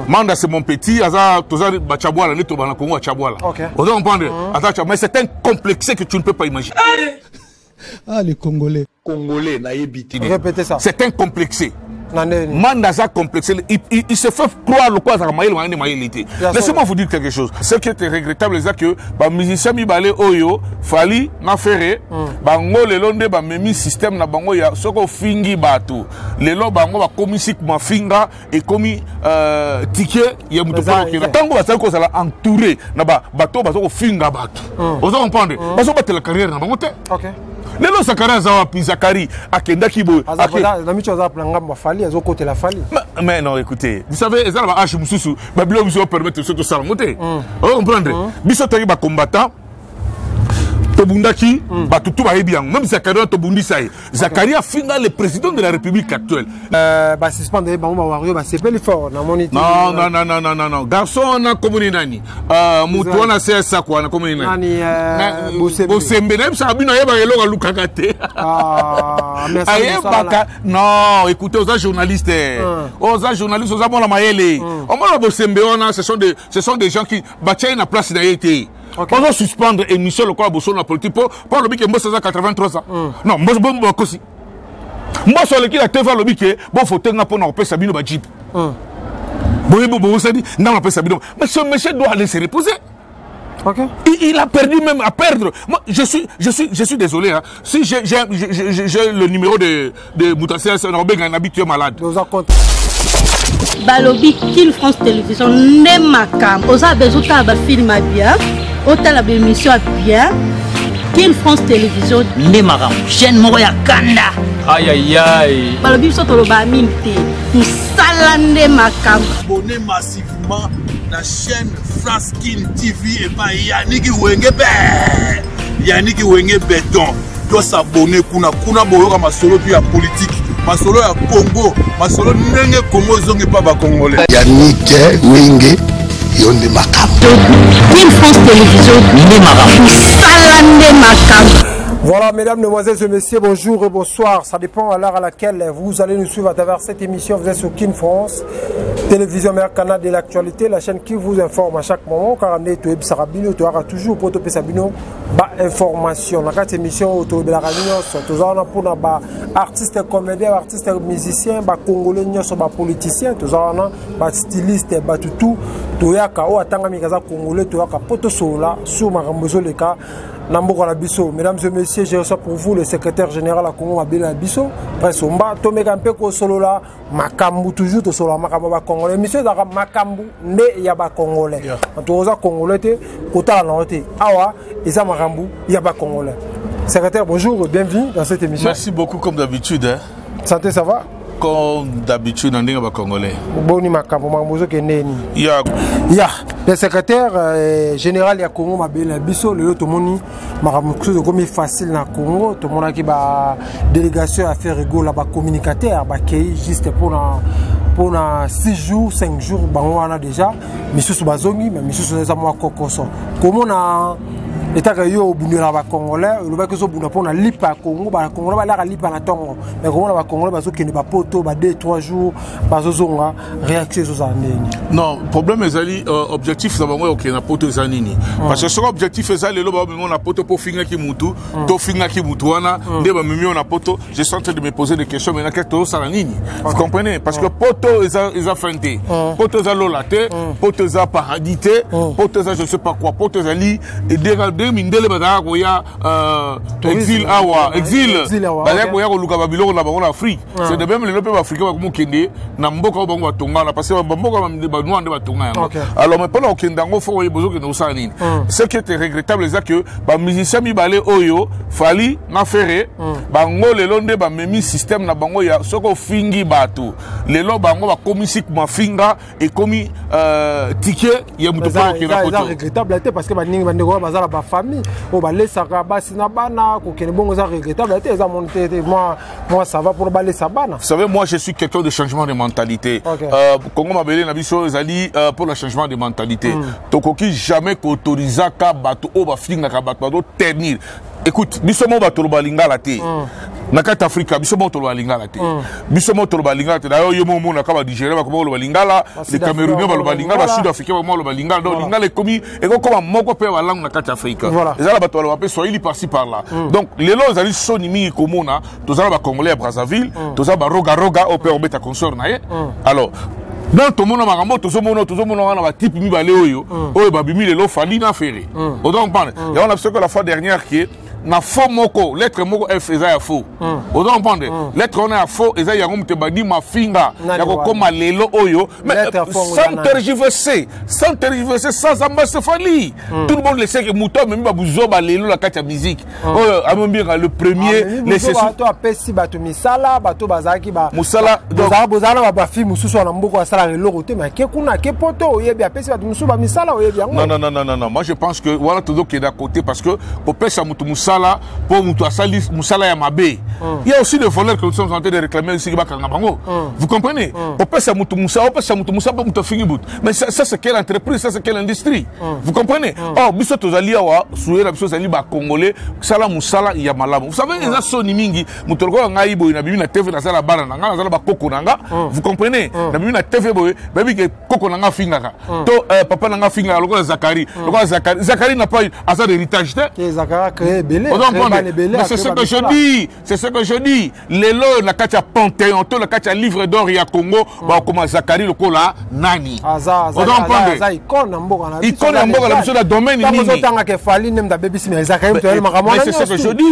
Manda c'est mon petit, aza toza bachabwala ni tobana Congo bachabwala. Vous comprenez? Mais c'est un complexe que tu ne peux pas imaginer. Ah, les Congolais. Congolais, naïbiti. Répétez ça. C'est un complexe. Mandaza complexé, il se fait croire le quoi ça laissez-moi vous dire quelque chose. Ce qui était regrettable, c'est que les musiciens mi balé oyo fali na ferré bango le londe ba memi système na bango ya soko fingi batu le lo bango ba komisik ma finga et komi ticket ya mutu pa ki tango ba sako sala entouré na ba bato ba soko finga batu vous comprenez ba so batela carrière na bango te. OK. Lelo Sakara Zawa Zakari Akenda Kibo. Mais non, écoutez, vous savez, ça va H Moussou, Babylone vous permettre de se salmonter. Vous comprenez? Bisotari ba combattant. Tobundaki, Batutu va bien. Même Zakaria Tobundi Saï. Zakaria finit le président de la République actuelle. Suspendre, c'est pas l'effort. Non. Garçon, on a communé Nani. Moutouana, c'est ça quoi, on a communé Nani. Bosembe, même ça a bien à Lukagate. Non, écoutez, aux journalistes. Aux journalistes, aux amants la maïle. On m'a Bosembe, ce sont des gens qui battent une place d'ailleurs. On va suspendre l'émission le quoi la politique pour le bique moi 83 ans. Non, moi je aussi. Moi sur le qui la TV le bique bon faut tenir pour nous payer Sabino Bajip. Bon ça dit non on paye Sabino. Mais ce monsieur doit aller se reposer. OK. Il a perdu même à perdre. Moi je suis désolé hein. Si j'ai le numéro de Moutassé c'est un habitué malade. Balobi Kin France Télévision Nemakam. Osa bezuta ba film bien. Autant la émission bien. Kin France Télévision Nemakam. Jeune Moroya Kanda. Aïe aïe aïe. Balobi soto lo ba mimte. Musala Nemakam. Abonnez massivement la chaîne France Kin TV et pas Yannick Wengebé. Yannick Wengebé béton. Doit s'abonner kuna boyoka masolo puis la politique. Masolo ya Congo, masolo ndenge Congo zongi pa ba Congolais. Yannick Wenge yonde makam. Kin France Télévision Nemakam. Salande Makam. Voilà, mesdames, mesdemoiselles et messieurs, bonjour et bonsoir. Ça dépend à l'heure à laquelle vous allez nous suivre à travers cette émission. Vous êtes sur Kin France, télévision meilleur canal de l'actualité, la chaîne qui vous informe à chaque moment. Car on est tu auras toujours pour te Sabino, information. Dans cette émission, autour de la réunion, tout ça, on a pour artistes comédiens, artistes musiciens, congolais, politiciens, tout ça, on a stylistes, tout. Tu as ka o atanga mikaza congolais, tu as ka poto sola, sous marambozo le cas. Mesdames et messieurs, j'ai reçu pour vous le secrétaire général à Congo Mabila Bisso, Prince Omba, Tomegampeko Solola, Makambu, toujours de Solola, Makambu Congolais. Monsieur Zara Makambu, né Yaba Congolais. En tout cas, Congolais, Kota Norote, Awa, Isa Makambu, Yaba Congolais. Secrétaire, bonjour, bienvenue dans cette émission. Merci beaucoup, comme d'habitude. Hein. Santé, ça va? Comme d'habitude, on est en Congolais. Boni Makambu, Mambozo Keneni. Ya, le secrétaire général ya Congo Mabela Bisso, le Tomoni, Maramoukou, comme facile na Congo, tout le monde qui va délégation à faire rigolo là-bas, communicateur, qui juste pour 6 jours, 5 jours, on a déjà, Monsieur Soubazongi, mais Monsieur Soubazongi, Kokoso. Comment on a l'état que yo bundu na ba congolais le ba que so bundu pona lipa Congo ba congolais ba la lipa na tongo mais comment na ba congolais ba so kende ba poto ba 2-3 jours ba zo zonga réaction so zaneni. Non, problème ezali objectif ça bango ok na poto zanini parce que son objectif ezali le ba memo na poto pour finga ki mutu to finga ki mutu wana nde ba memo na poto. Je suis en train de me poser des questions mais na keto ça nini vous comprenez parce que poto eza fente poto eza lolate poto eza paradité poto eza je sais pas quoi poto ezali et mindele badaka koya exil awa exil badaka koya koluka babiloko na bango na Afrique. C'est de même les peuple africain ba komokende na mboka o bango batonga na parce que mboka ba noir nde batonga yango. Alors mais pendant okende ngo fo bozo ke no sa nini. Ce qui était regrettable c'est que ba musicien mi balé oyo fali na ferré bango le londe ba memi système na bango ya soko fingi batu lelo bango ba komisik ma finga et komi ticket ya mutu pa ke na koto. C'est regrettable parce que ba ningi bandeko bazala ba famille au balé sakaba sinabana ko kene bongo za regrettable ça monté moi ça va pour balé sabana. Vous savez moi je suis quelqu'un de changement de mentalité. Congo Mabele na biso ezali pour le changement de mentalité. Tokoki jamais qu'autoriser ka bato o ba finga ka bato tenir. Écoute, biso mo bato balinga la té. nakati Afrika biso moto lo balingala te biso moto lo balingala te d'ailleurs yo mo na ka ba digérer ba ko lo balingala les Camerounais ba lo balingala Sud Africains ba lo balingala donc lingala komi et ko comme moko pe ba langue nakati Afrika ezala bato ba pe Swahili par-ci par-là donc les lots ali soni mingi komona tozala ba Congolais à Brazzaville tozala ba roga au pe obeta consort na ye alors dans tout le monde a un type mibale oyo babimi lelo fali na ferré autant parler et on a vu que la fois dernière qui est na faux moko lettre moko F eza ya faux autant parler lettre on a faux eza ya ngomte badi mafinga ya ko koma lelo oyo mais sans tergiverser sans ambasse fali tout le monde le sait que muto même ba buzoba lelo la kati ya musique oyo amembira le premier nécessaire to apesi bato misala bato bazaki ba musala bozala ba film mususu na mboko asala lelo côté mais ke kuna ke poto oyebi apesi bato mususu ba misala oyebi yango non moi je pense que voilà tout qui est d'à côté parce que pour pesa mutu musala pour mutu asali musala ya mabe il y a aussi des voleurs que nous sommes en train de réclamer ici bakanga bango vous comprenez pour pesa mutu musala pour mutu fingi but mais ça c'est quelle entreprise ça c'est quelle industrie vous comprenez oh biso tozali awa souera biso zali ba congolais sala musala ya malamu vous savez eza soni mingi mutu ko ngai boy na bimi na TV na sala bana na nga na ba koko nanga vous comprenez na bimi na TV boy baby ke koko nanga fingaka to papa nanga fingaka lokola Zakari n'a pas assez d'héritage te Zakari a créé belé mais c'est ce que je dis les lots la katia Panthéon to la katia livre d'or ya Congo ba comme Zakari lokola nani aza icône na mboka la biso da domaine nini mais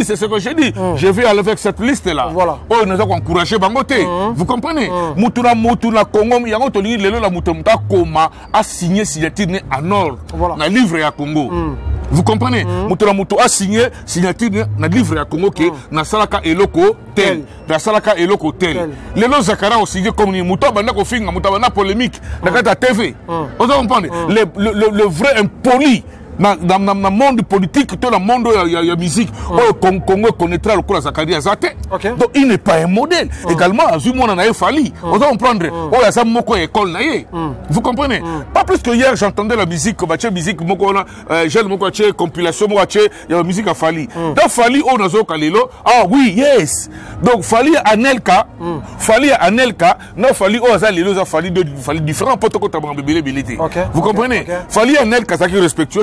c'est ce que je dis je vais aller avec cette liste là oh nous avons encouragé bangote vous comprenez mutuna Congo yango to li lelo la mutumta koma a signé signature en or na livre ya Congo vous comprenez mutu a signé signature na livre ya Congo que na salaka eloko tel na salaka eloko tel lelo Zakara a signé comme ni mutu banda ko finga mutu banda polémique na kata TV vous comprenez le vrai impoli dans le monde politique, dans le monde de la musique, Congo connaîtra le coup de Zakari Azate. Donc il n'est pas un modèle. Également, Azumon en a fallu. On doit comprendre. Oh, il y a moko école naïe. Vous comprenez? Pas plus que hier, j'entendais la musique, musique, moko j'ai le moko compilation, moko il y a la musique à Fali. Donc Fali, on a zo kalilo. Ah oui, yes. Donc Fali Anelka, non Fali oh azali a Fali différents protocoles tabran bébé bilité. Vous comprenez? Fali Anelka, ça qui est respectueux.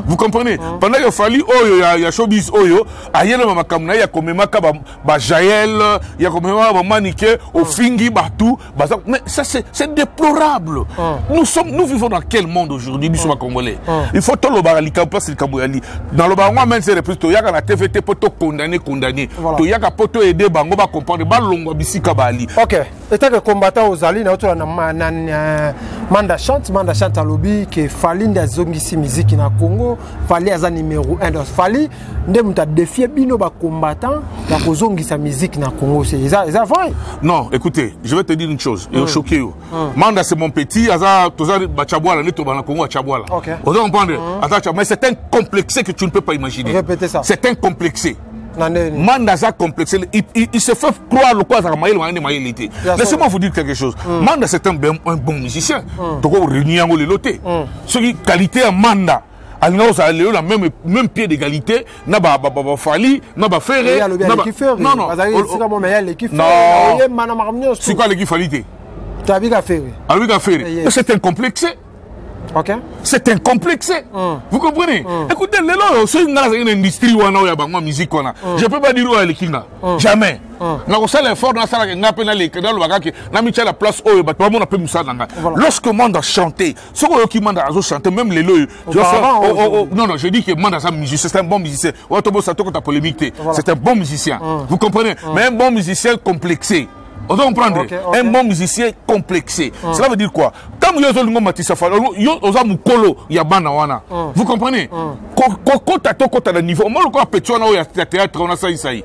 Vous comprenez? Pendant qu'il a fallu oyo ya showbiz oyo ayele mama kamna ya komemaka ba Jaël ya komemaka ba Maniké au fingi batou mais ça c'est déplorable. Nous vivons dans quel monde aujourd'hui biso ba congolais? Il faut tout le baralika place le kamboyali dans le barangwa même c'est repris to yaka na TVT poto condamner to yaka poto aider bango ba comprendre ba longwa bisika bali. OK, état que combattant aux alliés na to na manda chante à lobby que fali nda zongisi musique na Congo fali aza numéro 1 donc fali nde muta défier bino ba combattant ba kozongisa musique na Congo c'est ça vrai? Non, écoutez, je vais te dire une chose et choquer vous. Manda c'est mon petit aza toza ba Chabwala neto ba na Congo Chabwala. Vous comprenez? Mais c'est un complexe que tu ne peux pas imaginer. Répétez ça. C'est un complexe. Manda ça complexé, il se fait croire le quoi ça maïlité. Laissez-moi vous dire quelque chose. Manda c'est un bon musicien. Donc on réunit en le loté. Ce qui qualité à Manda. Alors ça la même pied d'égalité na ba fali na ba ferré non c'est quoi l'équipe qualité c'est un complexe. Okay. C'est un complexe. Vous comprenez? Écoutez, c'est une industrie où on a une musique. Je ne peux pas dire où elle est. Jamais. Lorsque Manda chantait, ce que Manda a chanté, même les lois. Non, je dis que Manda est un musicien, c'est un bon musicien. C'est un bon musicien. Vous comprenez? Mais un bon musicien complexé. On doit comprendre. Un bon musicien complexé. Cela veut dire quoi? Comme vous avez Matissa Fall, vous avez Mukolo, Yabana Wana. Vous comprenez? Quand tu as le niveau, moi, le Pétion, il y a théâtre, on a ça, il est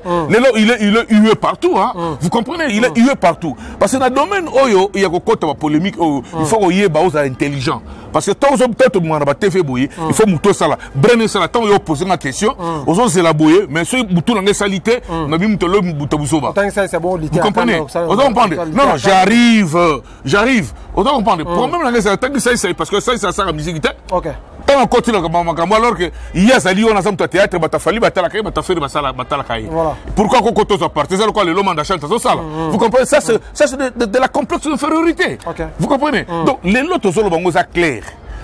hué partout. Vous comprenez? Il est hué partout. Parce que dans le domaine, il y a une polémique, il faut qu'il y ait intelligent. Parce que tant que peut-être que TV boye, il faut mouton ça là. Brenner ça là, tant que vous posez la question, vous allez élaborer, mais si vous mouton dans salité, on a mis mouton le mouton bousoba. Vous comprenez? On doit comprendre. Non, j'arrive. On doit comprendre. Pour même la tant que ça, parce que ça sert à la musique. OK. tant côté là makambo alors que hier Zali on a ça théâtre batafali batalaka bataferi basala batalaka. Pourquoi qu'on cause à partir ça quoi le mandat chante ça sala. Vous comprenez ça c'est de la complexe d'infériorité. Vous comprenez? Donc les lots solo bango ça clair.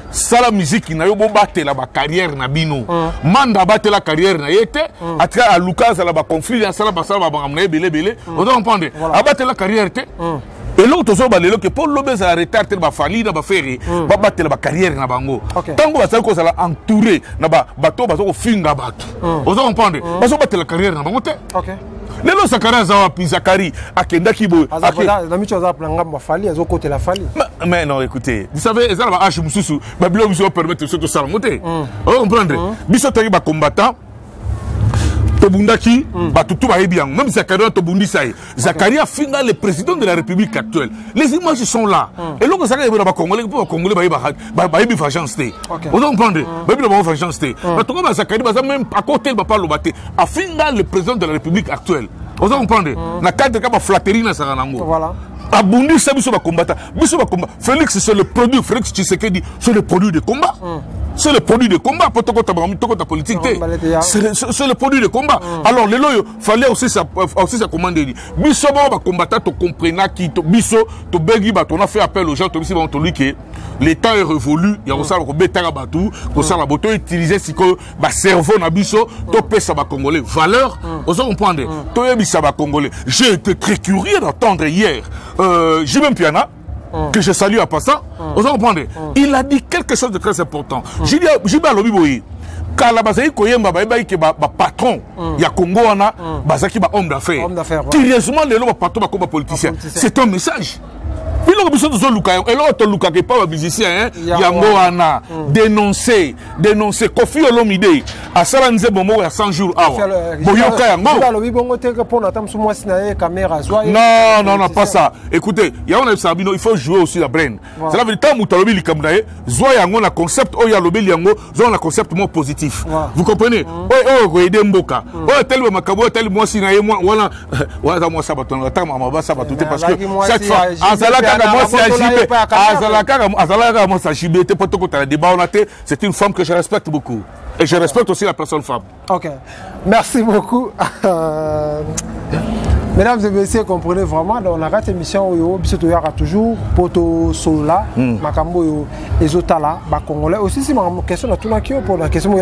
Ça la musique na yo bo batela ba carrière na bino. Manda batela carrière na yete atra à Lucas la ba conflit ça la basala ba ngamna belé. On doit comprendre. Abatela carrière te. Et l'autre chose, que pour l'obèse à retard, il va falloir il va faire, va battre la carrière na bango. Tant que ça cause la entouré, na bateau, bateau finga bateau. Vous comprenez? Parce que battre la carrière na bango. Les lots sakara zawa pizakari akenda kibo. La micho za planga ba fali, azo côté la fali. Mais non, écoutez, vous savez, ça va hache mususu, ba bilo mususu permettre ce que ça monter. Vous comprenez? Biso tari ba combattant. Tobundaki, Batutu Bahibiang, même Zakaria Tobundisai. Zakaria finga le président de la République actuelle. Les images sont là. Et là, Zakaria va Congolais, pour Congolais, Bahibi Fajanste. Vous comprenez? Bahibi Fajanste. Mais Zakaria va même à côté de Papa Lobaté. A finga le président de la République actuelle. Vous comprenez? Na cadre de flatterie na Saranango. Voilà. Abundi ça biso ba combattant. Biso ba combat. Félix c'est le produit. Félix Tshisekedi c'est le produit de combat. C'est le produit de combat. Pour ta politique. C'est le produit de combat. Alors les loyaux fallait aussi sa commande. Biso ba combattant to comprena qui to biso to begi ba on a fait appel aux gens to biso ba on que le temps est révolu. Il y a aussi ko betara batu ko ça la boto utiliser si ko ba cerveau na biso to pesa ba congolais valeur. Vous comprenez? To yebisa ba congolais. J'ai été très curieux d'entendre hier Jibem Piana, que je salue à passant, vous comprenez? Il a dit quelque chose de très important. Jibem Lobiboyi, car la base Koyemba, patron, il y a Congo, Bazaki, homme d'affaires. Curieusement, les lois patron, comme politicien. C'est un message. Et là, on ne pas musicien, Yangoana, dénoncer. Kofi Olomide, à Salanze Bomo, il y a 100 jours. Non, pas ça. Écoutez, il faut jouer aussi la brain. C'est la vérité, Moutalobi Likamnae, Zoyango, la concept, Oyalobi Liango, Zon, la concept moins positif. Vous comprenez? Oh, Ede Mboka. Oh, tel Makabo, tel moi, Sinae, moi, voilà, moi, Sabaton, parce que cette fois, c'est une femme que je respecte beaucoup. Et je respecte aussi la personne femme. Ok. Merci beaucoup. Mesdames et messieurs, comprenez vraiment, dans la rate émission, il y aura toujours Poto Sola, Makambo et Zotala, Congolais. Aussi, c'est ma question à tout le monde pour la question de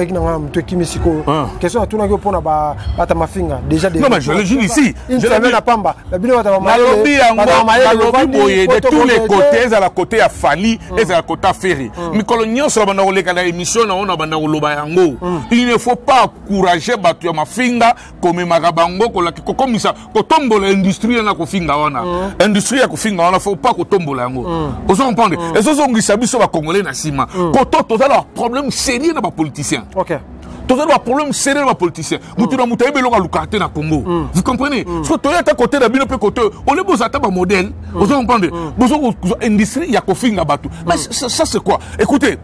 question à tout le monde pour la Tamafinga. Déjà, non, mais je le dis ici. Je l'ai à Pamba. La vidéo de tous les côtés, à la côté à Fali et à la côté à Ferry. Mais quand on sur la émission, il ne faut pas encourager Mafinga comme Magabango, comme ça. L'industrie na kofinga wana industrie ya kofinga wana faut pas kotombola yango vous comprenez et ça sont ngisa biso ba congolais na sima koto tozala problème sérieux na ba politiciens. OK, tozala problème sérieux na ba politiciens mutu na mutu ebelo ka lukate na Congo. Vous comprenez parce que toya ta côté na bino pe côté on est beau ça ba modèle vous comprenez besoin industrie ya kofinga batu mais ça c'est quoi? Écoutez,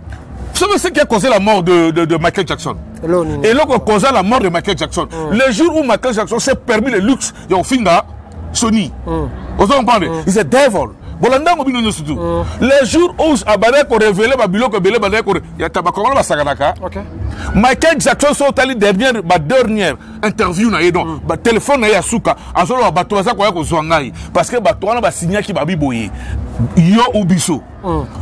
vous savez ce qui a causé la mort de Michael Jackson? Et là, on a causé la mort de Michael Jackson. Le jour où Michael Jackson s'est permis le luxe, il y a un film à Sony. Vous comprenez? Il c'est devil. Le jour où Abadek a révélé il y a Tabakola Basaganaka. Michael Jackson sont allés dernière interview na yedon ba téléphone na yasuka azolo batoza kwa ko zwangai parce que batwana ba signa ki babiboye yo ubiso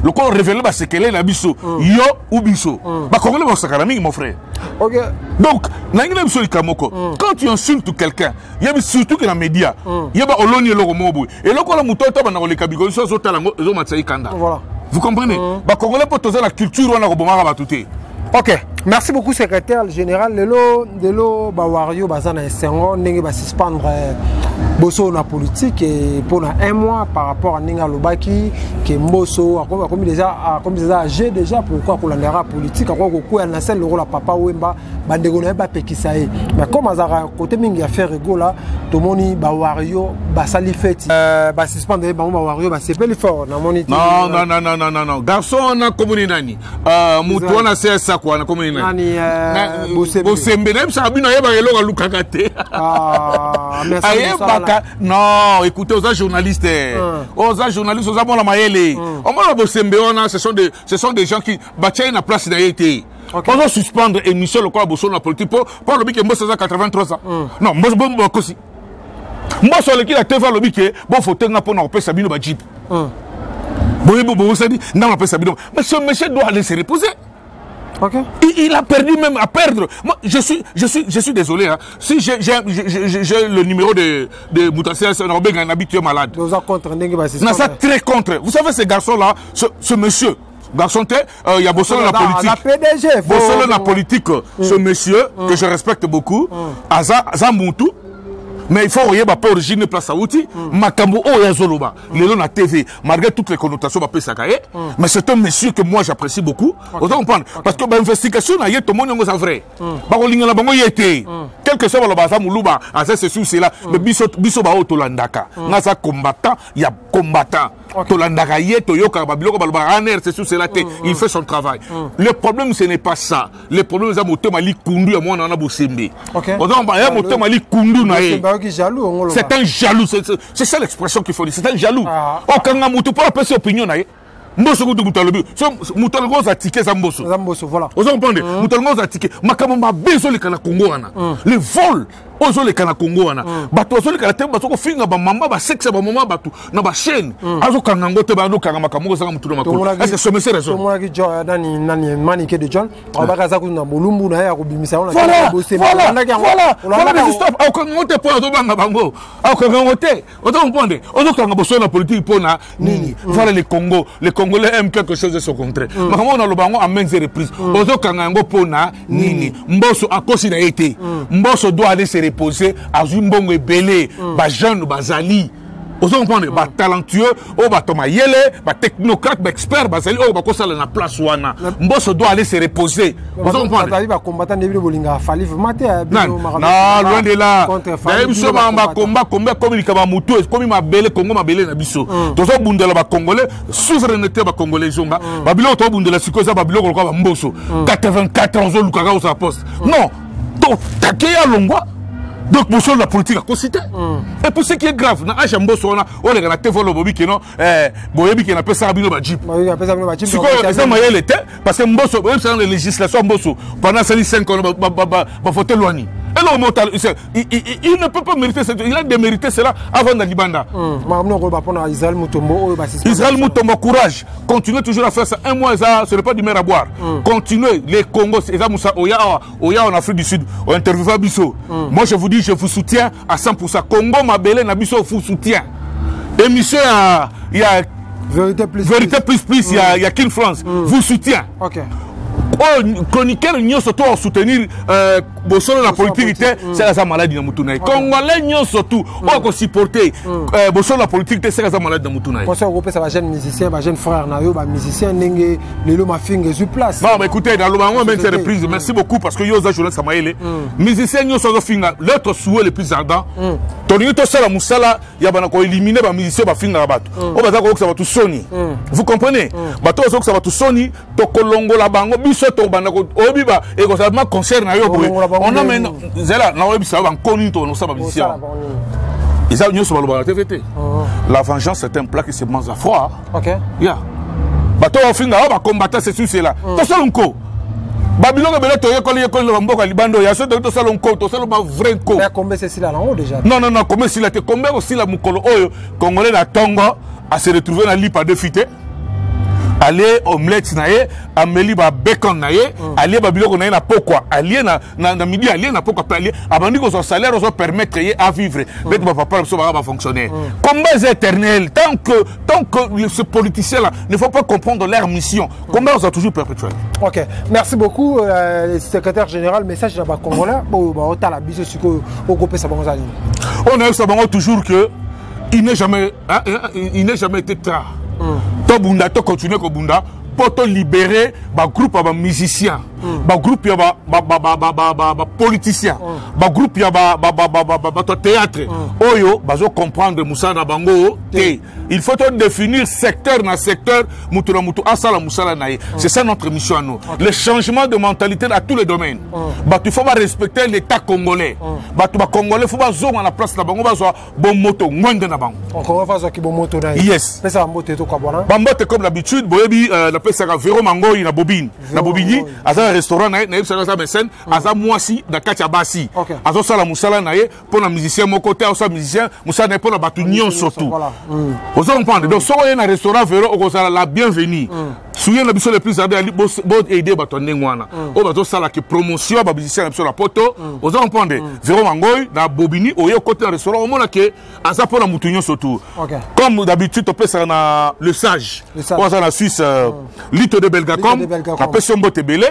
le corps révélé ba sekele na biso yo ubiso ba congolais ba sakana mingi mon frère. OK, donc na ngina biso likamoko quand tu insultes quelqu'un yebi surtout que na média yeba oloni loko mobo et loko la mutoto ba na koleka bigo so talango zo matsayi kanda. Voilà, vous comprenez ba congolais pour toza la culture wana ko bomaka ba tuté. OK, merci beaucoup secrétaire général de l'eau Bawario Bazana et Sengo Nengi va suspendre Bosso la politique et pendant un mois par rapport à Ninga Lobaki qui Mbosso comme déjà âgé déjà pourquoi qu'on la politique quoi qu'on a lancé le rôle à Papa Wemba bandegona ba pekisae mais comme azara côté mingi affaire rigola tomoni Bawario basali fête ba suspendre Bawario ba sepeli fort na moni. Non garçon na komuni nani mutu wana c'est quoi na komuni nani Bosembe même ça bino yeba eloko lukaka te Non, écoutez, aux journalistes, aux journalistes, aux amants la maïele. Au moins, ce sont des gens qui battent une place dans l'été. On doit suspendre l'émission le corps de la politique pour le bic moi ça 83 ans. Non, moi je aussi. Moi sur le qui la TV le bic bon faut tenir pour nous payer Sabino Bajip. Bon ça dit non on paye Sabino. Mais ce monsieur doit aller se reposer. Okay. Il a perdu même à perdre. Moi, je suis désolé. Hein. Si j'ai le numéro de Moutassé, c'est un habitué malade. Nous sommes contre. Non, ça très contre. Vous savez, ces garçons-là, ce monsieur, garçon, il y a Bossolo la politique. Bossolo la politique, ce monsieur, que je respecte beaucoup, Azamoutou. Mais il faut regarder pas origine place à outil. Makambo oh yazoloba. Les na TV, malgré toutes les connotations pas sakaye. Mais c'est un monsieur que moi j'apprécie beaucoup. Vous comprenez? Parce que l'investigation a été tout le monde est vrai. Barolinga la bango yete. Quel que soit le bazar muluba, ça c'est sûr c'est là. Mais biso ba otolandaka. Nasa combattant, il y a combattant. Tolandaka yeto yoka babiloko balba aner c'est sûr c'est là. Il fait son travail. Le problème ce n'est pas ça. Le problème c'est moto mali kundu ya mwana na bosembe. Vous comprenez? Moto mali kundu na ye. C'est un jaloux, c'est ça l'expression qu'il faut dire, c'est un jaloux. Oh, quand on a pour la personne opinion, Mbosso ko mutalobi. So mutalogo za ticket za Mbosso. Voilà. Vous comprenez? Mutalogo za ticket. Makamamba bezo le kana Congo wana. Le vol ozo le kana Congo wana. Bato ozo le kana te bato ko finga ba mama ba sexe ba mama batu na ba chaîne. Azo kanga ngote ba no kanga makamongo za mutulo makolo. Est-ce que ce monsieur raison? Moi qui jo nani manike de John. Ba za ko na bolumbu na ya ko bimisa ona. Voilà les stop. Au kanga ngote po azo banga bango. Au kanga ngote. Ozo comprendre? Ozo kanga boso na politique po na nini. Voilà les Congolais aiment quelque chose de ce contraire. Mais comment on a le bango à maintes reprises. Ozo kangango pona nini. Mbosso a kosi na été. Mbosso doit aller se reposer à Zumbongo et Belé. Ba jeune, ba zali. Ozo comprendre. Ba talentueux, ba toma yele, ba technocrate, ba expert, ba zali, ba kosa na place wana. Mbosso doit aller se reposer. Ozo comprendre. Ba combattant de bolinga fali maté. Non, loin de là. D'ailleurs, biso ba combat comme il kama mutu, comme ma Belé Congo ma Belé na biso. Tozo bundela ba Congolais, souveraineté ba Congolais zonga. Ba bilo to bundela sikoza ba bilo ko ba Mbosso. 84 ans zo lukaka au sa poste. Non. To takeya longwa. Donc, monsieur la politique a concité. Et pour ce qui est grave, na âge Mbosso on est dans la TV le bobi qui non boyebi qui n'a pas ça bino ba jeep. C'est quoi ça moyen l'été parce que Mbosso même dans les législations Mbosso pendant ces 5 ans ba voter loani. Et là il ne peut pas mériter il a démérité cela avant de Libanda. Israël Mutombo courage, continuez toujours à faire ça un mois ça ce n'est pas du mer à boire. Continuez les Congos et ça Moussa Oya en Afrique du Sud au interview Bisso. Moi je vous dis je vous soutiens à 100%. Congo Mabélé Nabiso vous soutient. Émission il y a Vérité plus il y a King France vous soutient. OK. Oh, chroniqueur n'y surtout à soutenir Bossolo la politique c'est la maladie de Moutouna. Congolais n'y surtout à supporter Bossolo la politique c'est la maladie de Moutouna. Conseil européen ça va jeune musicien, va jeune frère nayo, va musicien n'engé les lots ma fingue sur place. Non mais écoutez dans le moment même cette reprise merci beaucoup parce que yoza journée ça maïle. Musicien n'y sur fingue l'autre souhait le plus ardent. Tony to sala musala ya bana ko éliminer ba musicien ba fingue rabato. O ba za ko ça va tout soni. Vous comprenez? Bato ça va tout soni to kolongo la bango biso to bana ko obiba et ko ça ma concert na yo on a maintenant zela na obi ça va connu to no ça ba musicien. Ils ont sur le TVT. La vengeance c'est un plat qui se mange à froid. OK. Ya. Bato finga ba combattre c'est sur là. To salonko. Babylone bele to yekoli le mboka libando ya so to salonko to salo ba vrai ko. Mais combien c'est là là déjà? Non combien c'est là te combien aussi la mukolo oyo congolais la tongo à se retrouver dans l'IPA défité. Aller omelette naie, ameli ba bacon naie, aller ba biloko naie na pourquoi, aller na midi aller na pourquoi aller, abandi ko son salaire so permettre à vivre. Mais ba papa so va fonctionner. Combat éternel tant que ce politicien là ne faut pas comprendre leur mission. Combat ça toujours perpétuel. OK. Merci beaucoup secrétaire général message là ba congolais ba otala biso siko au groupe ça bango zali. On a ça bango toujours que il n'est jamais été tard. To bunda to continuer ko bunda pour te libérer ba groupe ba musicien ba groupe ya ba politicien ba groupe ya ba théâtre oyo bazo comprendre musala bango te. Il faut définir secteur na secteur mutu na mutu asala musala nae. C'est ça notre mission à nous. Le changement de mentalité dans tous les domaines. Bah tu faut pas respecter l'état congolais. Bah tu congolais faut pas zonga na place na bango ba zo bon moto ngwende na bango. On va faire qui bon moto na. Yes. Mais ça mbote to quoi bona. Ba mbote comme d'habitude boyebi la pesa ka Véro Mangoyi na Bobine. Na Bobini aza restaurant na yebisa za mesen aza mwasi na kati ya basi. Azo sala musala na ye pour na musicien mon côté azo musicien musala na pour na batu nyon surtout. Vous comprenez? Donc si on est dans un restaurant Véro on sala la bienvenue. Souviens la biso le plus ardent ali bo aider bato ndengwana. O bato sala ki promotion ba musicien na biso la poto. Vous comprenez? Véro Mangoyi na Bobini au côté du restaurant on mona que aza pour na mutu nyon surtout. Comme d'habitude on peut ça na le sage. On ça na Suisse Lito de Belgacom. La personne mbote belé.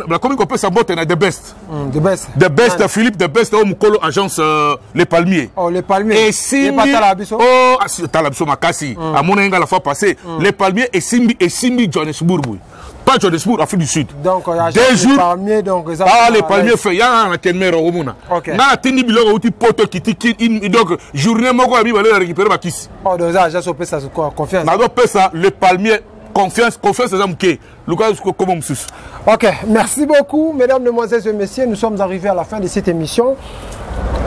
La commune on peut ça mbote na the best. The best Philippe the best au mukolo agence les palmiers. Oh les palmiers. Et si oh talabiso makasi à mon enga la fois passée les palmiers et Simbi Johannesburg. Pas Johannesburg, Afrique du Sud. Donc il y a des palmiers donc les palmiers fait ya na kenmero romuna. Na tindi biloko uti poto kiti donc journée moko abi balé récupérer bakisi. Oh donc ça j'ai opé ça confiance. Na do pesa les palmiers confiance les hommes qui Lucas comment monsieur. OK, merci beaucoup mesdames, mesdemoiselles et messieurs, nous sommes arrivés à la fin de cette émission.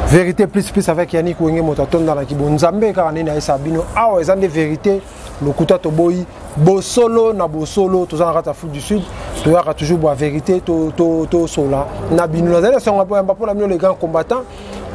Vérité plus avec Yannick Wenge Motaton dans la Kibonzambe car on est na Sabino. Ah ouais, ça des vérités le kuta to boy bosolo na bosolo to za rata Afrique du Sud, to ya toujours la vérité to sola. Na bino na sont pour la les grands combattants.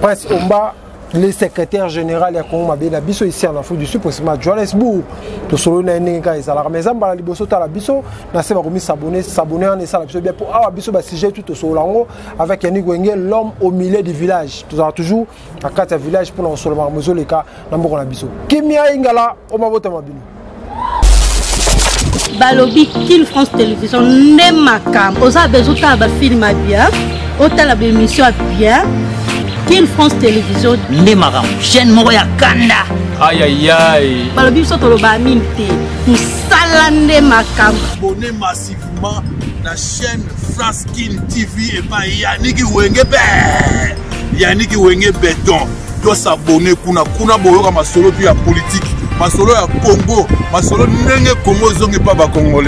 Prince Omba le secrétaire général ya Congo Mabé na biso ici en Afrique du Sud précisément Johannesburg to solo na ninga ezala maison bala liboso ta la biso na se ba komi s'abonner en ça la biso bien pour ah biso ba sujet tout solo lango avec Yannick Wenge l'homme au milieu du village to toujours à quatre village pour na solo mamozo le cas na mboko na biso kimia ingala o mabota mabino balobi Kin France Télévision ne makam oza bezuta ba film bien otala ba émission bien Kin France Télévision ne makam chaîne moko ya kanda aïe aïe aïe balobi so tolo ba minte musala ne makam abonnez massivement la chaîne France Kin TV et pas Yannick Wenge béton doit s'abonner kuna boyoka masolo puis ya politique masolo ya Congo masolo ndenge Congo zongi pa ba Congolais.